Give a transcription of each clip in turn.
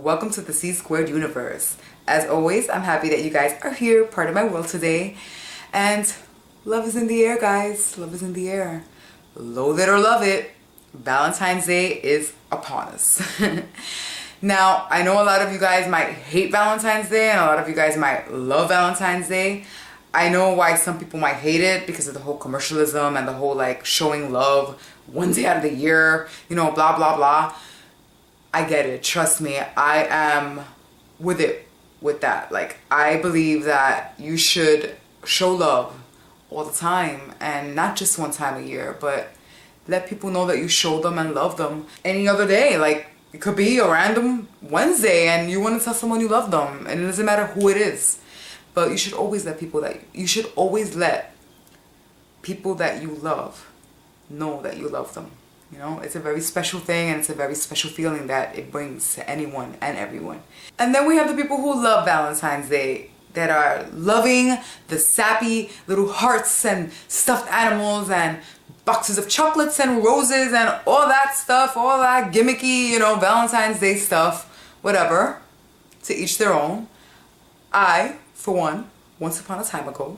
welcome to the C Squared universe. As always, I'm happy that you guys are here, part of my world today. And love is in the air, guys. Love is in the air. Loathe it or love it, Valentine's Day is upon us. Now, I know a lot of you guys might hate Valentine's Day and a lot of you guys might love Valentine's Day. I know why some people might hate it because of the whole commercialism and the whole like showing love one day out of the year, you know, blah, blah, blah. I get it. Trust me. I am with it with that. Like, I believe that you should show love all the time and not just one time a year, but let people know that you show them and love them any other day. Like, it could be a random Wednesday and you want to tell someone you love them and it doesn't matter who it is. But you should always let people that you love know that you love them. You know, it's a very special thing and it's a very special feeling that it brings to anyone and everyone. And then we have the people who love Valentine's Day, that are loving the sappy little hearts and stuffed animals and boxes of chocolates and roses and all that stuff, all that gimmicky, you know, Valentine's Day stuff, whatever. To each their own. I, for one, once upon a time ago,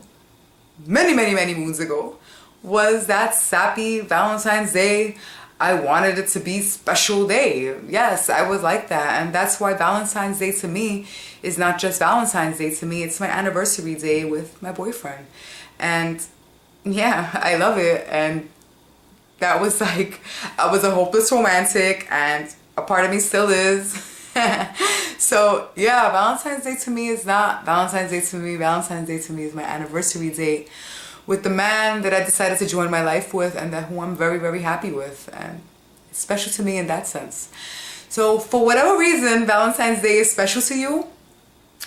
many moons ago, was that sappy Valentine's Day. I wanted it to be special day. Yes, I was like that. And that's why Valentine's Day to me is not just Valentine's Day to me. It's my anniversary day with my boyfriend. And yeah, I love it. And that was like, I was a hopeless romantic and a part of me still is. So yeah, Valentine's Day to me is not Valentine's Day to me. Valentine's Day to me is my anniversary date with the man that I decided to join my life with and that who I'm very happy with, and it's special to me in that sense. So for whatever reason Valentine's Day is special to you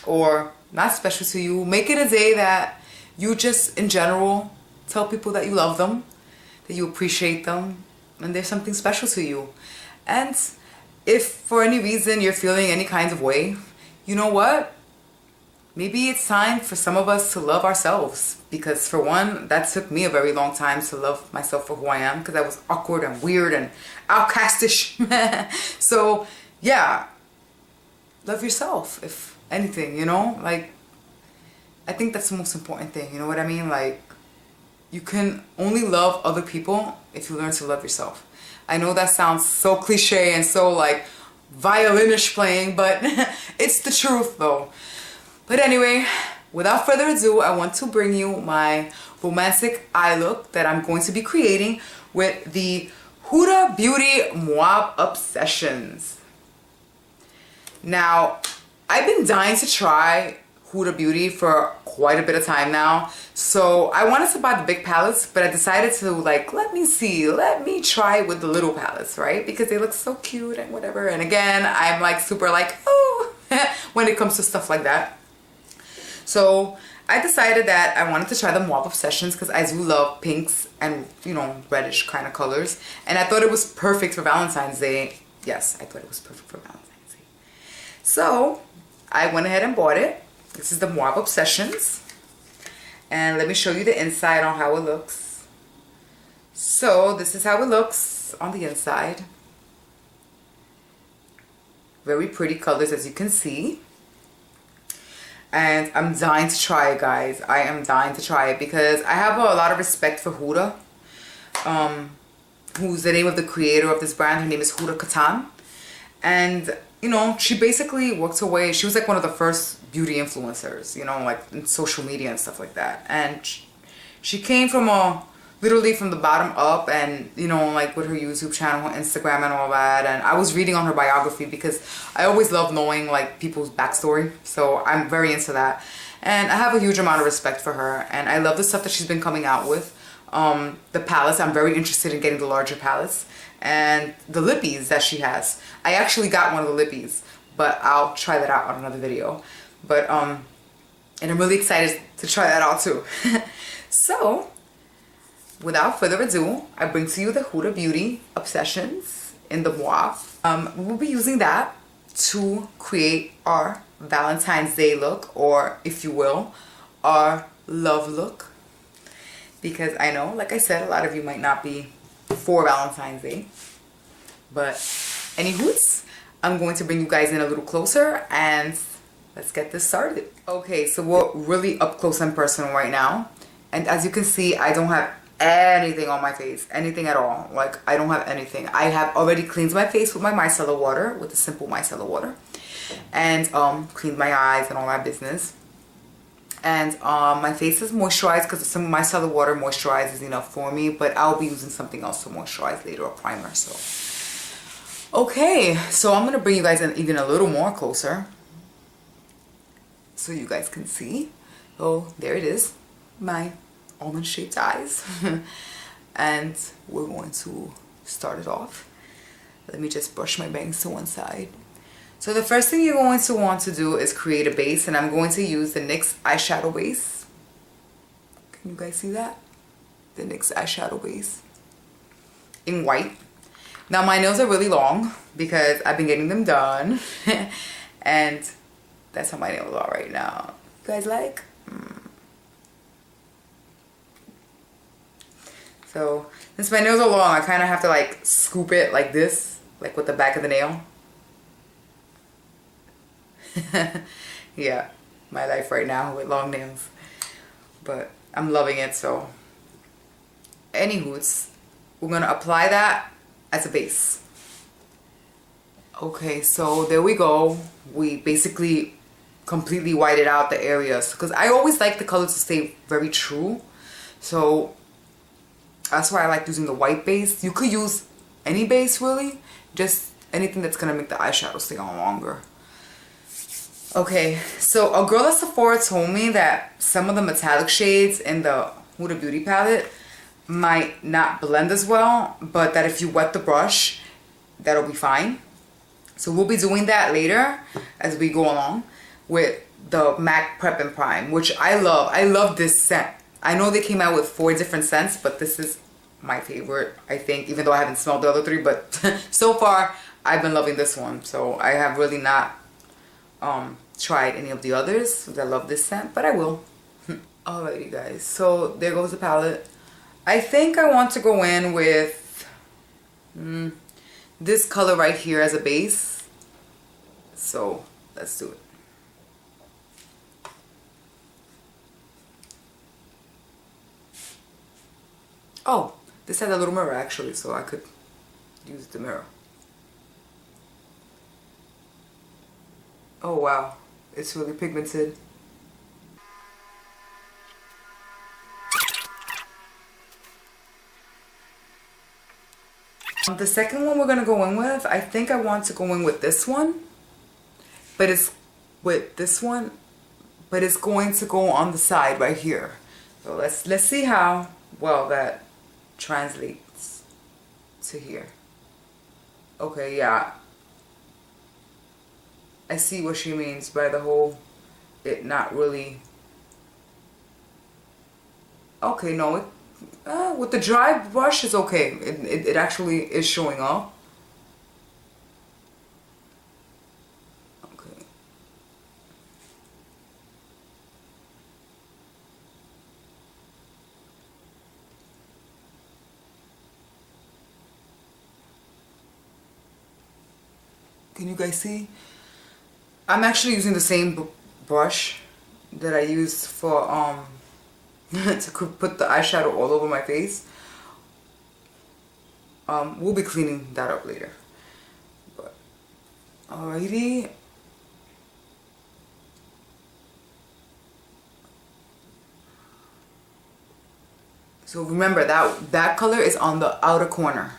or not special to you, make it a day that you just in general tell people that you love them, that you appreciate them, and there's something special to you. And if for any reason you're feeling any kind of way, you know what? Maybe it's time for some of us to love ourselves, because for one, that took me a very long time to love myself for who I am, because I was awkward and weird and outcastish. So yeah, love yourself, if anything, you know? Like, I think that's the most important thing, you know what I mean? Like, you can only love other people if you learn to love yourself. I know that sounds so cliche and so like violinish playing, but it's the truth though. But anyway, without further ado, I want to bring you my romantic eye look that I'm going to be creating with the HudaBeauty Mauve Obsessions. Now, I've been dying to try HudaBeauty for quite a bit of time now. So I wanted to buy the big palettes, but I decided to like, let me try with the little palettes, right? Because they look so cute and whatever. And again, I'm like super like, oh, when it comes to stuff like that. So I decided that I wanted to try the Mauve Obsessions because I do love pinks and, you know, reddish kind of colors. And I thought it was perfect for Valentine's Day. Yes, I thought it was perfect for Valentine's Day. So I went ahead and bought it. This is the Mauve Obsessions. And let me show you the inside on how it looks. So this is how it looks on the inside. Very pretty colors, as you can see. And I'm dying to try it, guys. I am dying to try it because I have a lot of respect for Huda, who's the name of the creator of this brand. Her name is Huda Katan. And, you know, she basically worked her way. She was like one of the first beauty influencers, you know, like in social media and stuff like that. And she came from literally from the bottom up, and, you know, like with her YouTube channel, her Instagram and all that. And I was reading on her biography because I always love knowing like people's backstory. So I'm very into that. And I have a huge amount of respect for her. And I love the stuff that she's been coming out with. The palettes, I'm very interested in getting the larger palettes. And the lippies that she has. I actually got one of the lippies, but I'll try that out on another video. But, and I'm really excited to try that out too. So, without further ado, I bring to you the HudaBeauty Obsessions in the Mauve. We will be using that to create our Valentine's Day look, or if you will, our love look. Because I know, like I said, a lot of you might not be for Valentine's Day. But any hoots, I'm going to bring you guys in a little closer and let's get this started. Okay, so we're really up close and personal right now. And as you can see, I don't have anything on my face, anything at all. Like, I don't have anything. I have already cleansed my face with my micellar water, with the simple micellar water. And cleaned my eyes and all that business. And my face is moisturized because some micellar water moisturizes enough for me. But I'll be using something else to moisturize later, a primer. So, okay, so I'm going to bring you guys in even a little more closer, so you guys can see. Oh, there it is, my almond shaped eyes. And we're going to start it off. Let me just brush my bangs to one side. So the first thing you're going to want to do is create a base, and I'm going to use the NYX eyeshadow base. Can you guys see that? The NYX eyeshadow base in white. Now my nails are really long because I've been getting them done. And that's how my nails are right now. You guys like? So since my nails are long, I kind of have to like scoop it like this, like with the back of the nail. Yeah, my life right now with long nails. But I'm loving it, so. Anywho's, we're gonna apply that as a base. Okay, so there we go. We basically completely whited out the areas because I always like the color to stay very true. So that's why I like using the white base. You could use any base really, just anything that's gonna make the eyeshadow stay on longer. Okay, so a girl at Sephora told me that some of the metallic shades in the HudaBeauty palette might not blend as well, but that if you wet the brush, that'll be fine. So we'll be doing that later as we go along with the MAC Prep and Prime, which I love. I love this scent. I know they came out with 4 different scents, but this is my favorite, I think, even though I haven't smelled the other 3, but so far I've been loving this one. So I have really not tried any of the others. I love this scent, but I will. Alrighty guys, so there goes the palette. I think I want to go in with this color right here as a base. So let's do it. Oh, this has a little mirror actually, so I could use the mirror. Oh wow, it's really pigmented. The second one we're gonna go in with, I think I want to go in with this one, but it's with this one, but it's going to go on the side right here. So let's see how well that translates to here. Okay, yeah. I see what she means by the whole it not really. Okay, no, it with the dry brush is okay. It actually is showing up. Okay. Can you guys see? I'm actually using the same brush that I used for to put the eyeshadow all over my face. We'll be cleaning that up later. But alrighty. So remember that color is on the outer corner.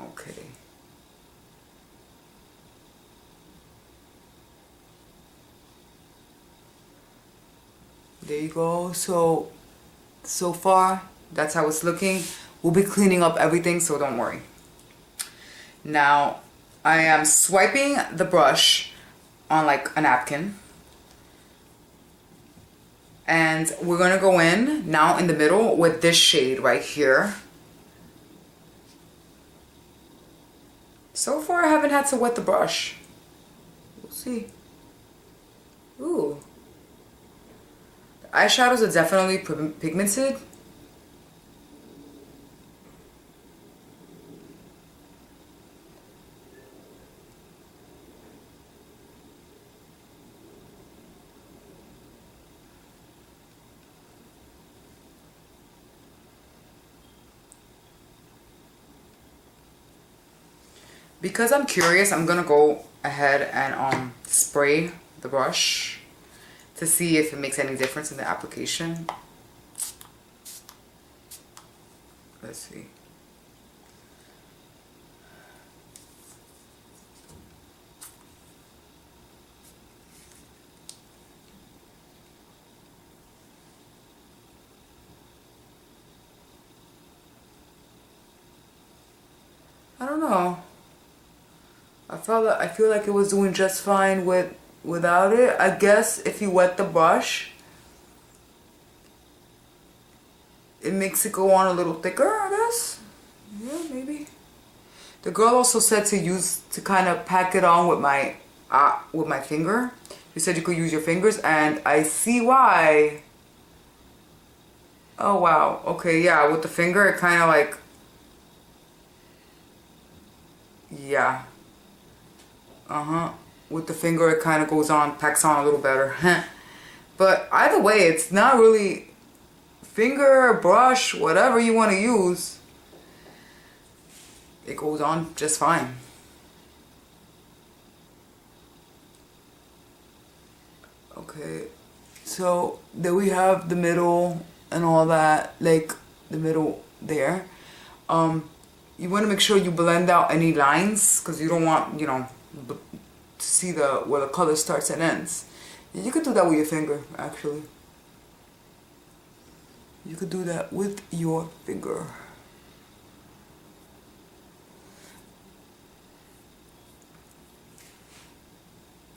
Okay. There you go. So far, that's how it's looking. We'll be cleaning up everything, so don't worry. Now, I am swiping the brush on like a napkin. And we're gonna go in now in the middle with this shade right here. So far, I haven't had to wet the brush. We'll see. Ooh. The eyeshadows are definitely pigmented. Because I'm curious, I'm gonna go ahead and spray the brush to see if it makes any difference in the application. Let's see. I don't know. I feel like it was doing just fine without it. I guess if you wet the brush, it makes it go on a little thicker, I guess. Yeah, maybe. The girl also said to kind of pack it on with my finger. She said you could use your fingers, and I see why. Oh wow. Okay, yeah, with the finger it kind of like, yeah. With the finger it kind of goes on, packs on a little better. But either way, it's not really finger, brush, whatever you want to use. It goes on just fine. Okay, so then we have the middle and all that, like the middle there. You want to make sure you blend out any lines, because you don't want, you know, to see where the color starts and ends. You could do that with your finger, actually. You could do that with your finger.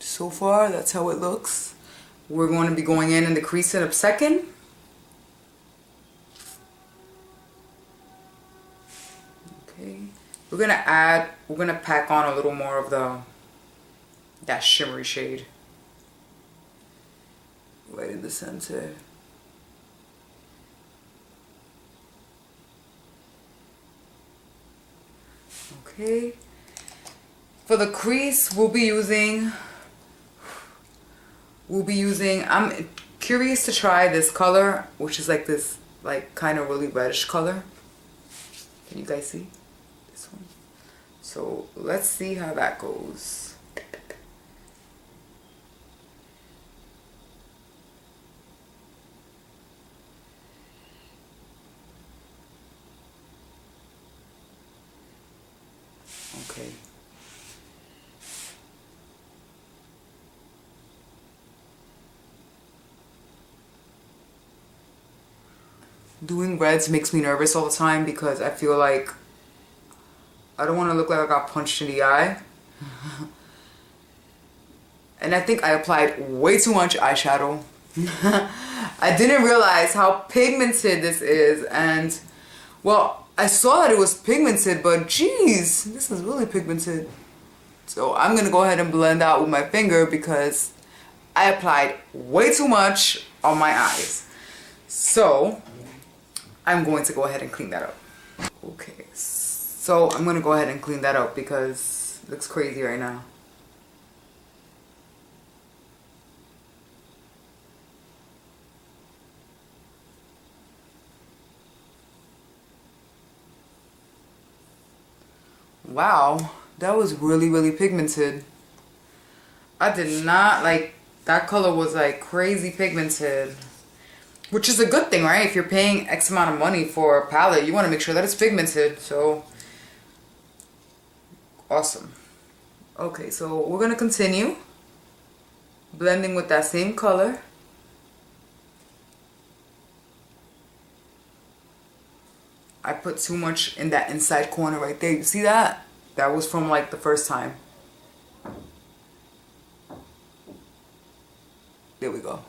So far, that's how it looks. We're going to be going in the crease in a second. Okay. We're gonna pack on a little more of that shimmery shade. Right in the center. Okay. For the crease, we'll be using, I'm curious to try this color, which is like this, like kind of really reddish color. Can you guys see this one? So let's see how that goes. Okay. Doing reds makes me nervous all the time because I feel like I don't want to look like I got punched in the eye. And I think I applied way too much eyeshadow. I didn't realize how pigmented this is, and well, I saw that it was pigmented, but geez, this is really pigmented. So I'm gonna go ahead and blend out with my finger because I applied way too much on my eyes. So I'm going to go ahead and clean that up. Okay, so I'm gonna go ahead and clean that up because it looks crazy right now. Wow, that was really, really pigmented. I did not like, that color was like crazy pigmented. Which is a good thing, right? If you're paying X amount of money for a palette, you want to make sure that it's pigmented. So, awesome. Okay, so we're going to continue blending with that same color. I put too much in that inside corner right there. You see that? That was from like the first time. There we go.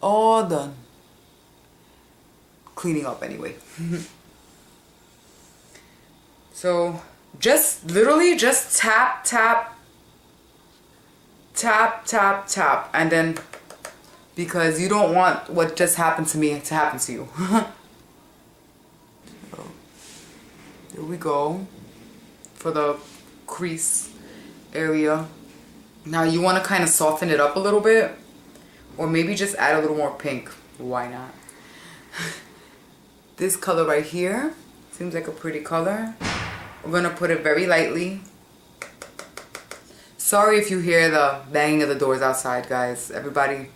All done. Cleaning up anyway. So just literally just tap, tap, tap, tap, tap, and then, because you don't want what just happened to me to happen to you. So, there we go for the crease area. Now you want to kind of soften it up a little bit, or maybe just add a little more pink. Why not? This color right here Seems like a pretty color. We're gonna put it very lightly. Sorry if you hear the banging of the doors outside, guys. Everybody,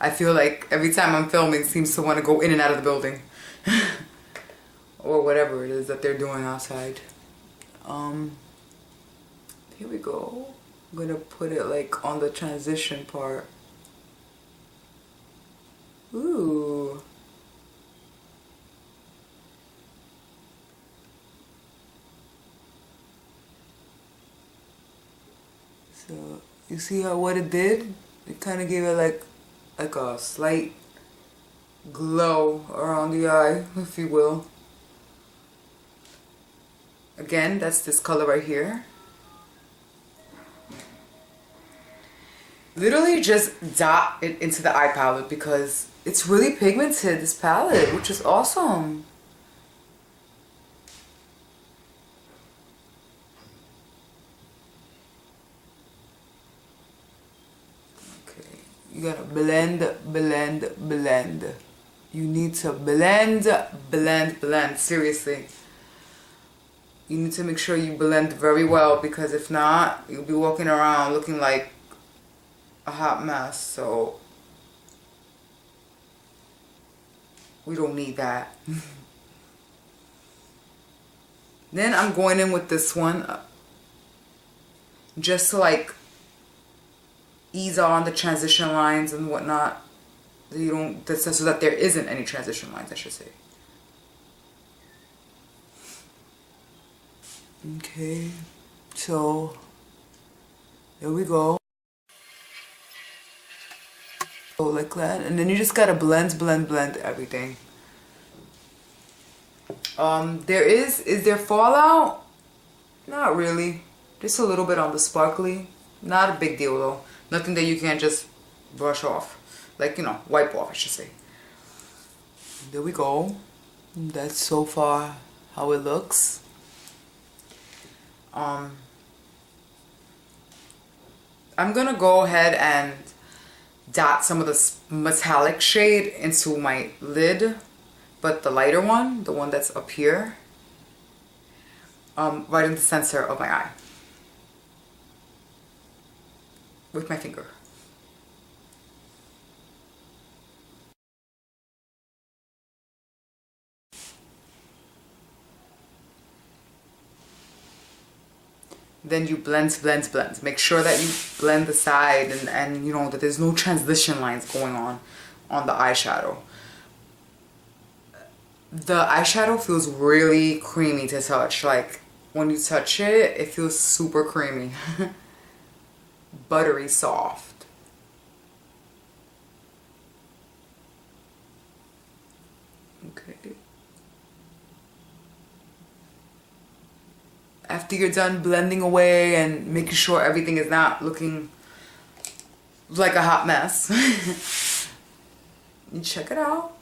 I feel like every time I'm filming seems to want to go in and out of the building. Or whatever it is that they're doing outside. Here we go. I'm gonna put it like on the transition part. Ooh. So you see how what it did? It kind of gave it like a slight glow around the eye, if you will. Again, that's this color right here. Literally just dot it into the eye palette because it's really pigmented, this palette, which is awesome. Okay, you gotta blend, blend, blend. You need to blend, blend, blend, seriously. You need to make sure you blend very well because if not, you'll be walking around looking like a hot mess. So we don't need that. Then I'm going in with this one just to like ease on the transition lines and whatnot. You don't, so that there isn't any transition lines, I should say. Okay, so there we go. So like that, and then you just gotta blend, blend, blend everything. Is there fallout? Not really. Just a little bit on the sparkly. Not a big deal though. Nothing that you can't just brush off. Like, you know, wipe off, I should say. There we go. That's so far how it looks. I'm gonna go ahead and dot some of this metallic shade into my lid, but the lighter one, the one that's up here, right in the center of my eye with my finger. Then you blend, blend, blend. Make sure that you blend the side and you know that there's no transition lines going on the eyeshadow. The eyeshadow feels really creamy to touch. Like when you touch it, it feels super creamy. Buttery soft. Okay. After you're done blending away and making sure everything is not looking like a hot mess, you check it out.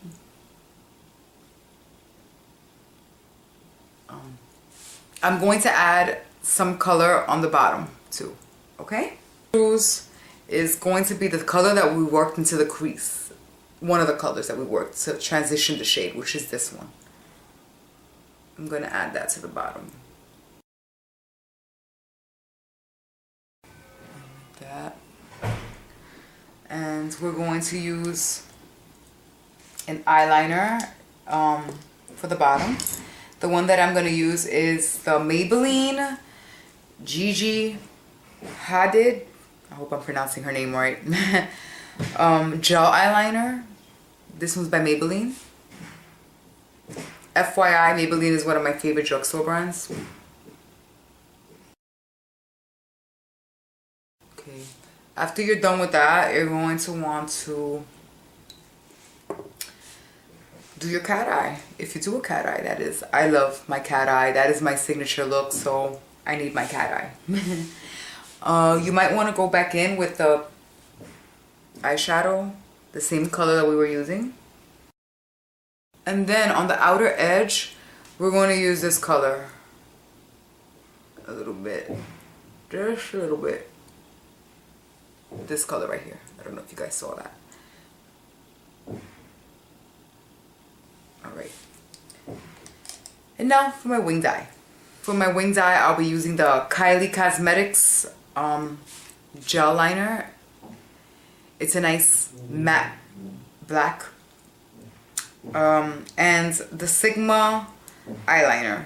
I'm going to add some color on the bottom too, okay? Rouge is going to be the color that we worked into the crease. One of the colors that we worked to transition the shade, which is this one. I'm going to add that to the bottom. That, and we're going to use an eyeliner for the bottom. The one that I'm going to use is the Maybelline Gigi Hadid, I hope I'm pronouncing her name right, gel eyeliner. This one's by Maybelline. FYI, Maybelline is one of my favorite drugstore brands. Okay, after you're done with that, you're going to want to do your cat eye. If you do a cat eye, that is. I love my cat eye. That is my signature look, so I need my cat eye. You might want to go back in with the eyeshadow, the same color that we were using. And then on the outer edge, we're going to use this color. A little bit. Just a little bit. This color right here. I don't know if you guys saw that. Alright. And now for my winged eye. For my winged eye, I'll be using the Kylie Cosmetics gel liner. It's a nice matte black. And the Sigma eyeliner.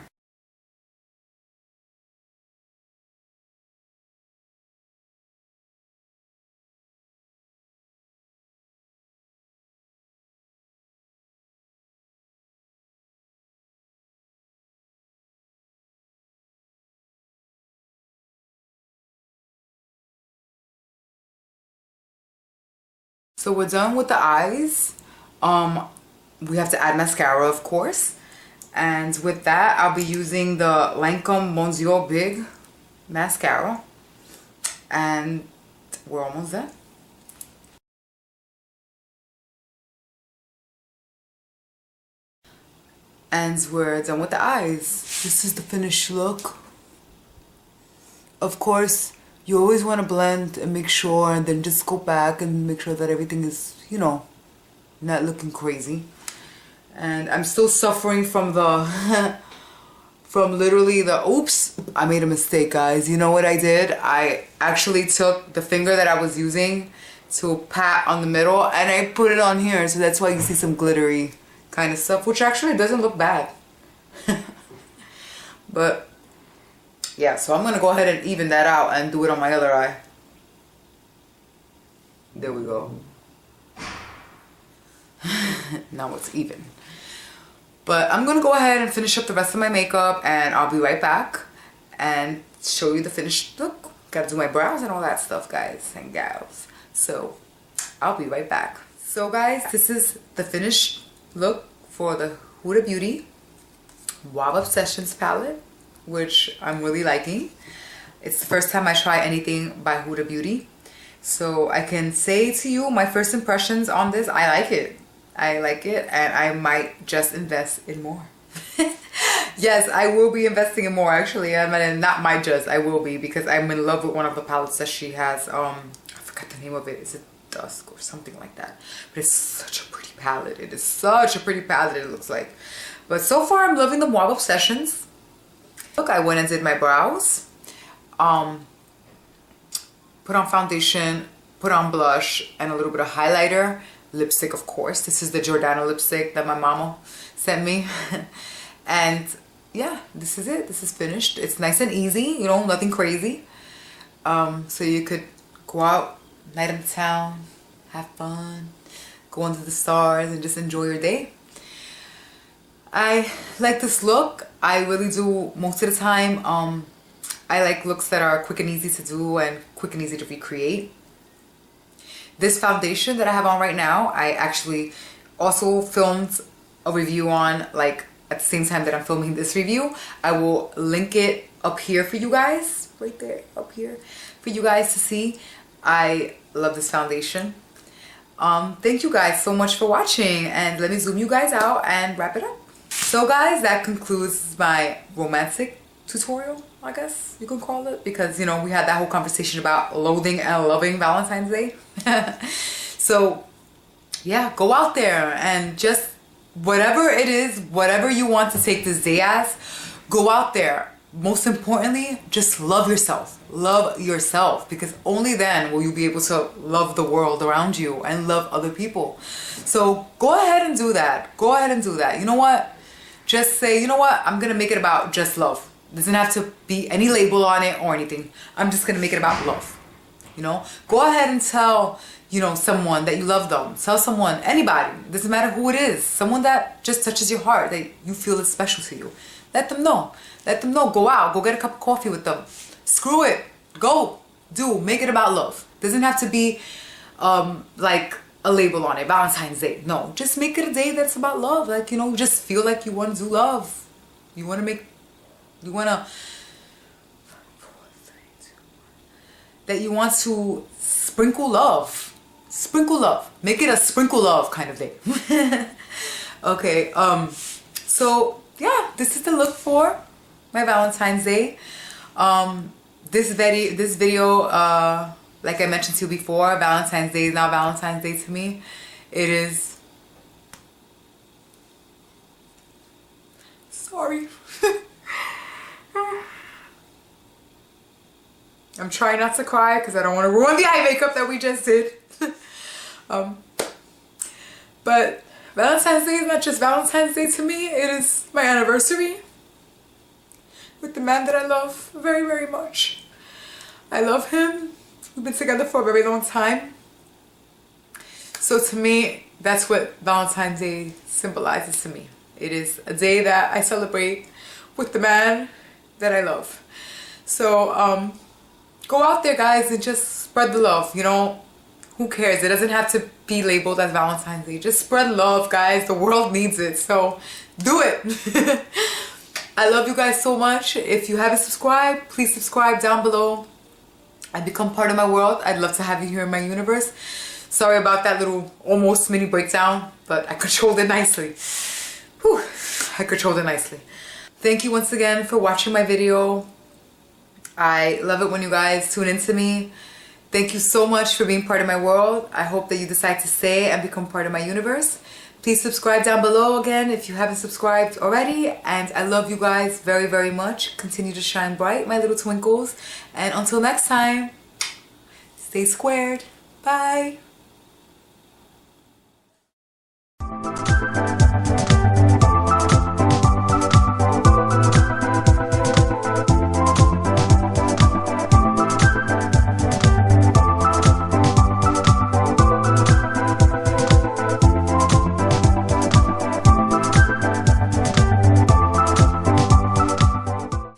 So we're done with the eyes. We have to add mascara, of course. And with that, I'll be using the Lancome Monsieur Big mascara. And we're almost done. And we're done with the eyes. This is the finished look. Of course, you always want to blend and make sure, and then just go back and make sure that everything is, you know, not looking crazy. And I'm still suffering from the from literally the oops, I made a mistake, guys. You know what I did? I actually took the finger that I was using to pat on the middle and I put it on here, so that's why you see some glittery kind of stuff, which actually doesn't look bad. But yeah, so I'm gonna go ahead and even that out and do it on my other eye. There we go. Now it's even. But I'm gonna go ahead and finish up the rest of my makeup and I'll be right back and show you the finished look. Gotta do my brows and all that stuff, guys and gals. So I'll be right back. So guys, this is the finished look for the Huda Beauty Wow Obsessions palette, which I'm really liking. It's the first time I try anything by Huda Beauty. So I can say to you my first impressions on this, I like it. I like it and I might just invest in more. Yes, I will be investing in more actually. I mean, not might just, I will be, because I'm in love with one of the palettes that she has. I forgot the name of it. Is it Dusk or something like that? But it's such a pretty palette. It is such a pretty palette, it looks like. But so far I'm loving the Wow Obsessions. Look, I went and did my brows. Put on foundation, put on blush, and a little bit of highlighter. Lipstick, of course. This is the Giordano lipstick that my mama sent me. And yeah, this is it. This is finished. It's nice and easy, you know, nothing crazy. So you could go out, night in town, have fun, go under the stars and just enjoy your day. I like this look. I really do most of the time. I like looks that are quick and easy to do and quick and easy to recreate. This foundation that I have on right now, I actually also filmed a review on, like at the same time that I'm filming this review. I will link it up here for you guys, right there up here for you guys to see. I love this foundation. Thank you guys so much for watching, and let me zoom you guys out and wrap it up. So guys, that concludes my romantic tutorial, I guess you can call it, because you know we had that whole conversation about loathing and loving Valentine's Day. So yeah, go out there and just whatever it is, whatever you want to take this day as, go out there. Most importantly, just love yourself. Love yourself, because only then will you be able to love the world around you and love other people. So go ahead and do that. Go ahead and do that. You know what? Just say, you know what? I'm gonna make it about just love. Doesn't have to be any label on it or anything. I'm just gonna make it about love. You know, go ahead and tell, you know, someone that you love them. Tell someone, anybody, doesn't matter who it is, someone that just touches your heart, that you feel is special to you. Let them know. Let them know. Go out, go get a cup of coffee with them. Screw it. Go. Do. Make it about love. Doesn't have to be like a label on it, Valentine's Day. No, just make it a day that's about love. Like, you know, just feel like you want to do love. You want to make, you want to, that you want to sprinkle love. Sprinkle love. Make it a sprinkle love kind of day. Okay, so yeah, this is the look for my Valentine's Day. This video, like I mentioned to you before, Valentine's Day is now Valentine's Day to me. It is, sorry. I'm trying not to cry because I don't want to ruin the eye makeup that we just did. But Valentine's Day is not just Valentine's Day to me. It is my anniversary with the man that I love very, very much. I love him. We've been together for a very long time. So to me, that's what Valentine's Day symbolizes to me. It is a day that I celebrate with the man that I love. So go out there, guys, and just spread the love. You know, who cares? It doesn't have to be labeled as Valentine's Day. Just spread love, guys. The world needs it. So do it. I love you guys so much. If you haven't subscribed, please subscribe down below and become part of my world. I'd love to have you here in my universe. Sorry about that little almost mini breakdown, but I controlled it nicely. Whew, I controlled it nicely. Thank you once again for watching my video. I love it when you guys tune into me. Thank you so much for being part of my world. I hope that you decide to stay and become part of my universe. Please subscribe down below again if you haven't subscribed already. And I love you guys very, very much. Continue to shine bright, my little twinkles. And until next time, stay squared. Bye.